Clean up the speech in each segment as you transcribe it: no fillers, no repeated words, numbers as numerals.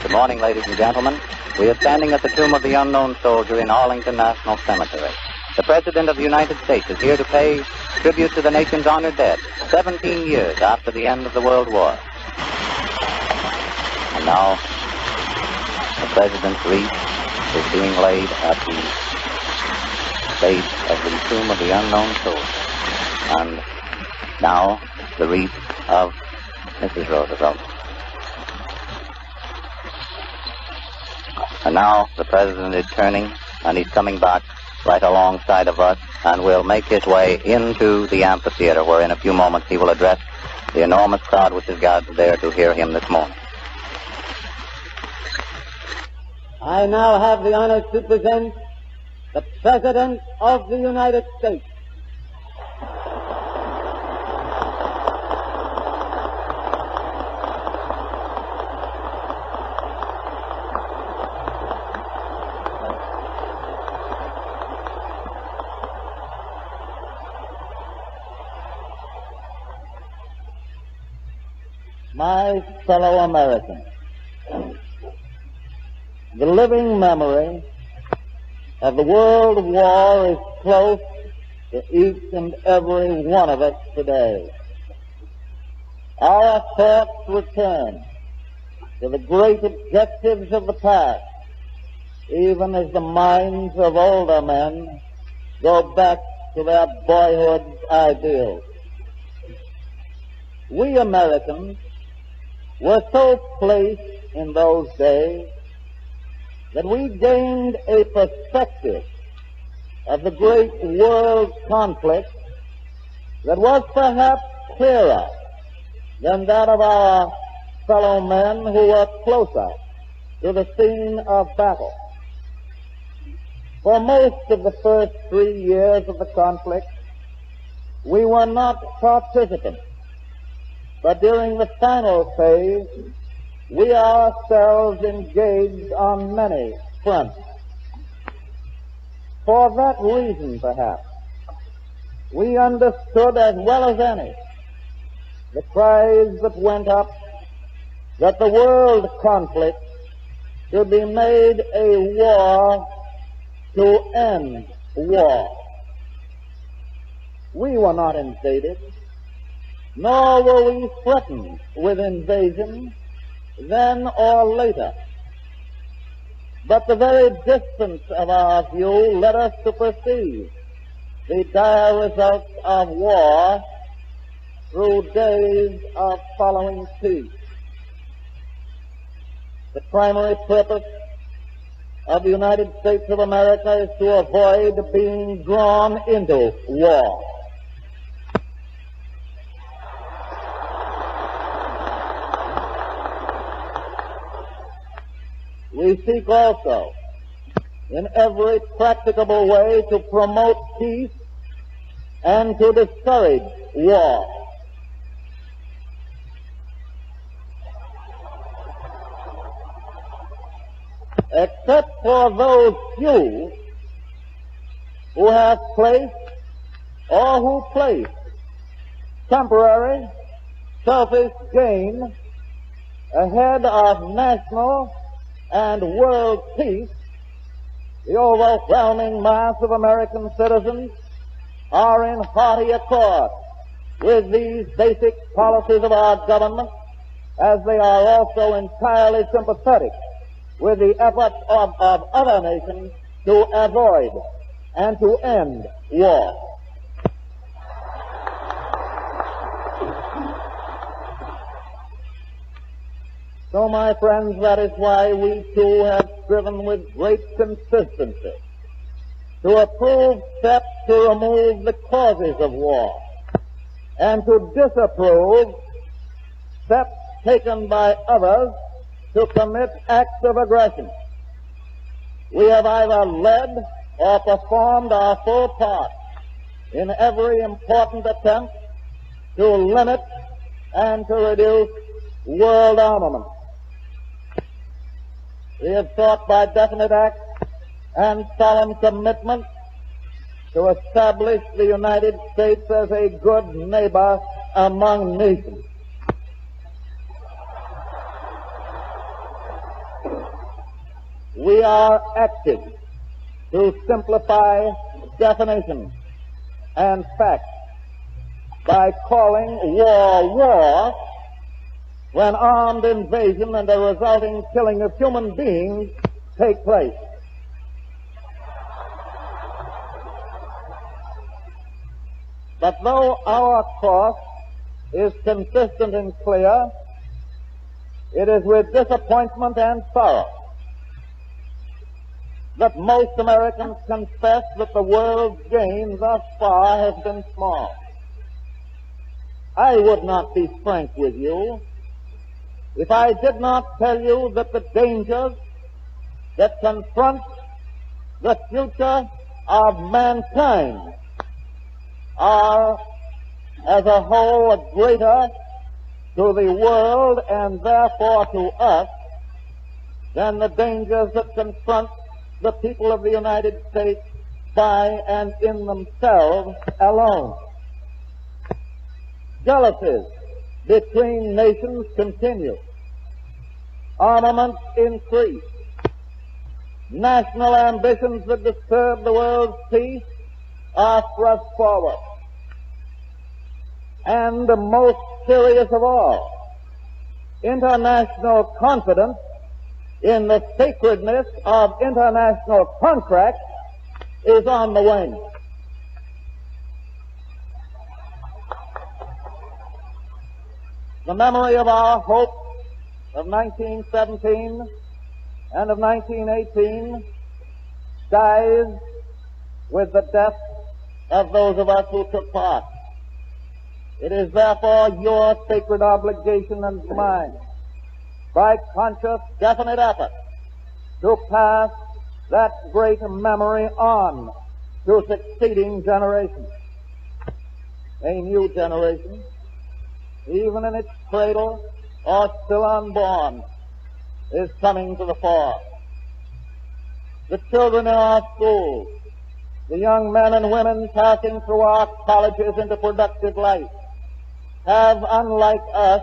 Good morning, ladies and gentlemen. We are standing at the tomb of the unknown soldier in Arlington National Cemetery. The President of the United States is here to pay tribute to the nation's honored dead, 17 years after the end of the World War. And now, the President's wreath is being laid at the base of the tomb of the unknown soldier. And now, the wreath of Mrs. Roosevelt. And now the President is turning, and he's coming back right alongside of us, and will make his way into the amphitheater, where in a few moments he will address the enormous crowd which is gathered there to hear him this morning. I now have the honor to present the President of the United States. My fellow Americans, the living memory of the World War is close to each and every one of us today. Our thoughts return to the great objectives of the past, even as the minds of older men go back to their boyhood's ideals. We Americans were so placed in those days that we gained a perspective of the great world conflict that was perhaps clearer than that of our fellow men who were closer to the scene of battle. For most of the first 3 years of the conflict, we were not participants. But during the final phase, we ourselves engaged on many fronts. For that reason, perhaps, we understood as well as any the cries that went up that the world conflict should be made a war to end war. We were not invaded, nor were we threatened with invasion then or later. But the very distance of our view led us to perceive the dire results of war through days of following peace. The primary purpose of the United States of America is to avoid being drawn into war. We seek also, in every practicable way, to promote peace and to discourage war. Except for those few who have placed or who place temporary, selfish gain ahead of national and world peace, the overwhelming mass of American citizens are in hearty accord with these basic policies of our government, as they are also entirely sympathetic with the efforts of other nations to avoid and to end war. So, my friends, that is why we too have striven with great consistency to approve steps to remove the causes of war and to disapprove steps taken by others to commit acts of aggression. We have either led or performed our full part in every important attempt to limit and to reduce world armament. We have sought by definite acts and solemn commitment to establish the United States as a good neighbor among nations. we are acting to simplify definition and fact by calling war when armed invasion and the resulting killing of human beings take place. But though our course is consistent and clear, it is with disappointment and sorrow that most Americans confess that the world's gain thus far has been small. I would not be frank with you if I did not tell you that the dangers that confront the future of mankind are, as a whole, greater to the world and therefore to us than the dangers that confront the people of the United States by and in themselves alone. Jealousies between nations continue. Armaments increase. National ambitions that disturb the world's peace are thrust forward. And the most serious of all, international confidence in the sacredness of international contracts is on the wane. The memory of our hope of 1917 and of 1918 dies with the death of those of us who took part. It is therefore your sacred obligation and mine, by conscious, definite effort, to pass that great memory on to succeeding generations. A new generation, even in its cradle or still unborn, is coming to the fore. The children in our schools, the young men and women passing through our colleges into productive life, have, unlike us,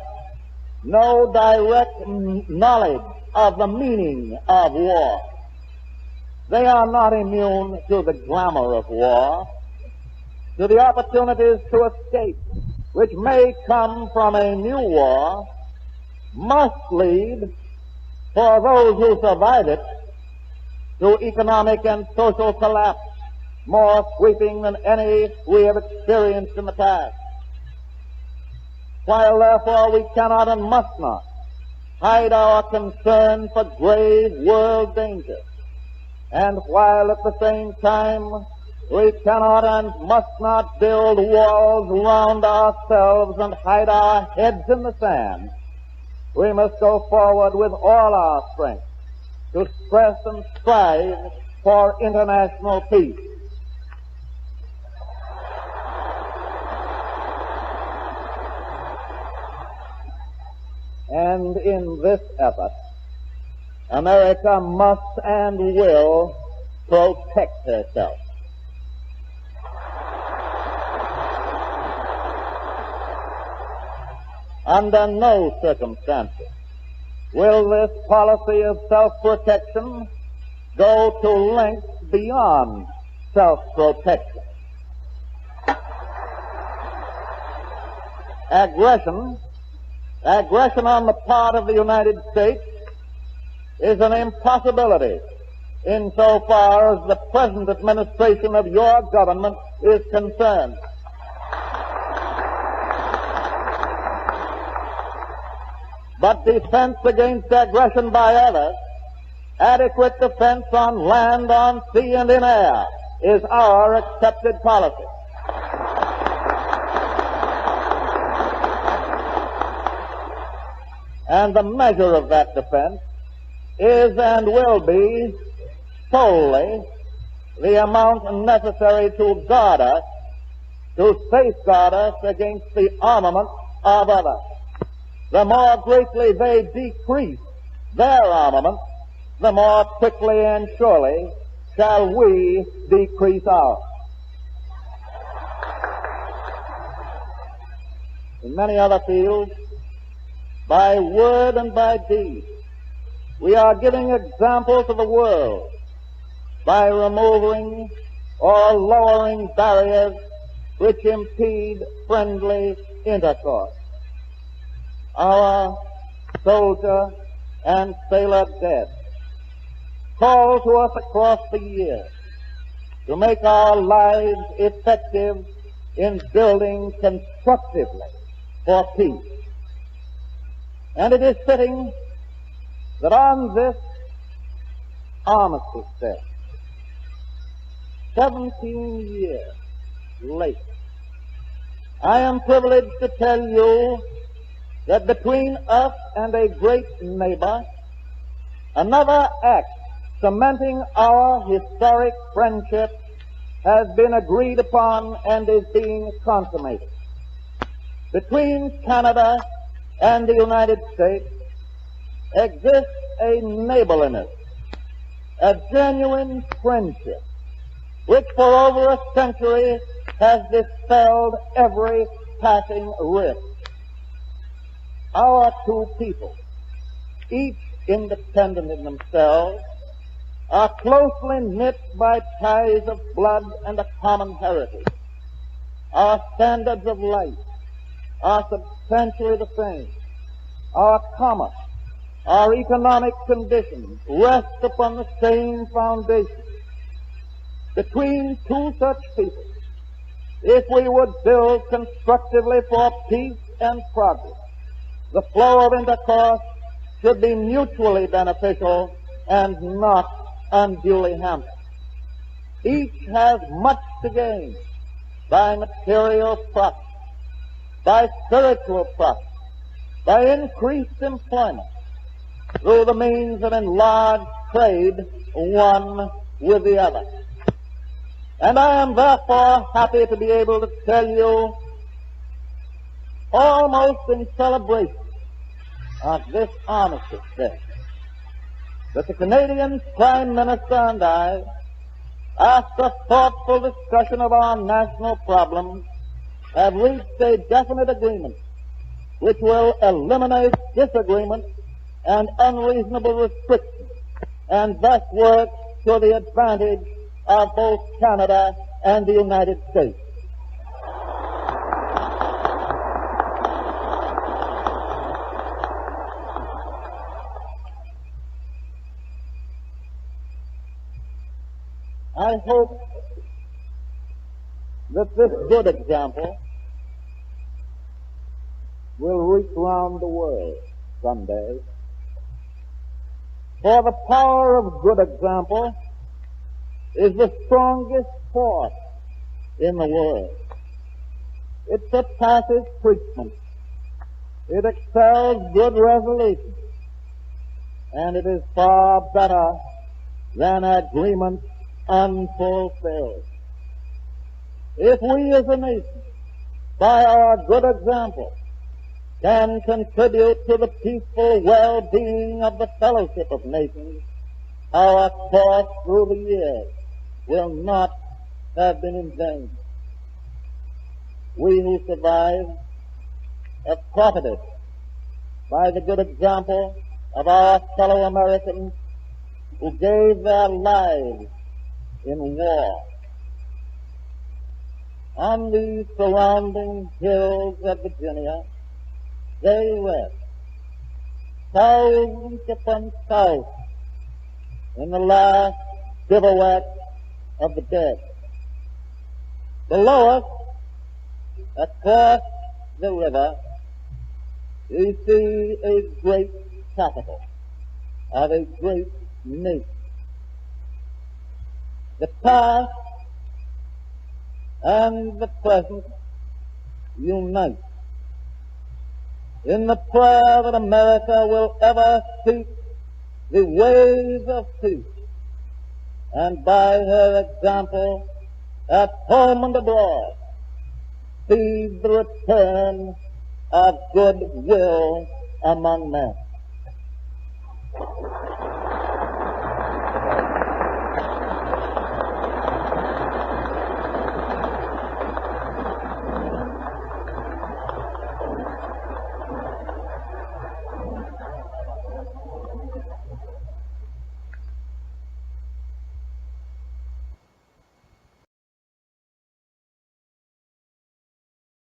no direct knowledge of the meaning of war. They are not immune to the glamour of war, to the opportunities to escape, which may come from a new war, must lead, for those who survive it, to economic and social collapse more sweeping than any we have experienced in the past. While therefore we cannot and must not hide our concern for grave world danger, and while at the same time we cannot and must not build walls round ourselves and hide our heads in the sand, we must go forward with all our strength to stress and strive for international peace. And in this effort, America must and will protect herself. Under no circumstances will this policy of self-protection go to lengths beyond self-protection. Aggression on the part of the United States is an impossibility insofar as the present administration of your government is concerned. But defense against aggression by others, adequate defense on land, on sea, and in air, is our accepted policy. And the measure of that defense is and will be solely the amount necessary to guard us, to safeguard us against the armament of others. The more greatly they decrease their armament, the more quickly and surely shall we decrease ours. In many other fields, by word and by deed, we are giving example to the world by removing or lowering barriers which impede friendly intercourse. Our soldier and sailor dead call to us across the years to make our lives effective in building constructively for peace. And it is fitting that on this Armistice Day, 17 years late, I am privileged to tell you that between us and a great neighbor, another act cementing our historic friendship has been agreed upon and is being consummated. Between Canada and the United States exists a neighborliness, a genuine friendship, which for over a century has dispelled every passing rift. Our two people, each independent in themselves, are closely knit by ties of blood and a common heritage. Our standards of life are substantially the same. Our commerce, our economic conditions rest upon the same foundation. Between two such people, if we would build constructively for peace and progress, the flow of intercourse should be mutually beneficial and not unduly hampered. Each has much to gain by material profit, by spiritual profit, by increased employment, through the means of enlarged trade one with the other. And I am therefore happy to be able to tell you, almost in celebration of this Armistice Day, that the Canadian Prime Minister and I, after thoughtful discussion of our national problems, have reached a definite agreement which will eliminate disagreement and unreasonable restrictions, and thus work to the advantage of both Canada and the United States. I hope that this good example will reach round the world someday. For the power of good example is the strongest force in the world. It surpasses preachment. It excels good resolution. And it is far better than agreement unfulfilled. If we as a nation, by our good example, can contribute to the peaceful well-being of the fellowship of nations, our course through the years will not have been in vain. We who survive have profited by the good example of our fellow Americans who gave their lives in war. On these surrounding hills of Virginia, they rest, thousands upon thousands, in the last bivouac of the dead. Below us, across the river, we see a great capital of a great nation. The past and the present unite in the prayer that America will ever seek the ways of peace, and by her example at home and abroad seed the return of goodwill among men.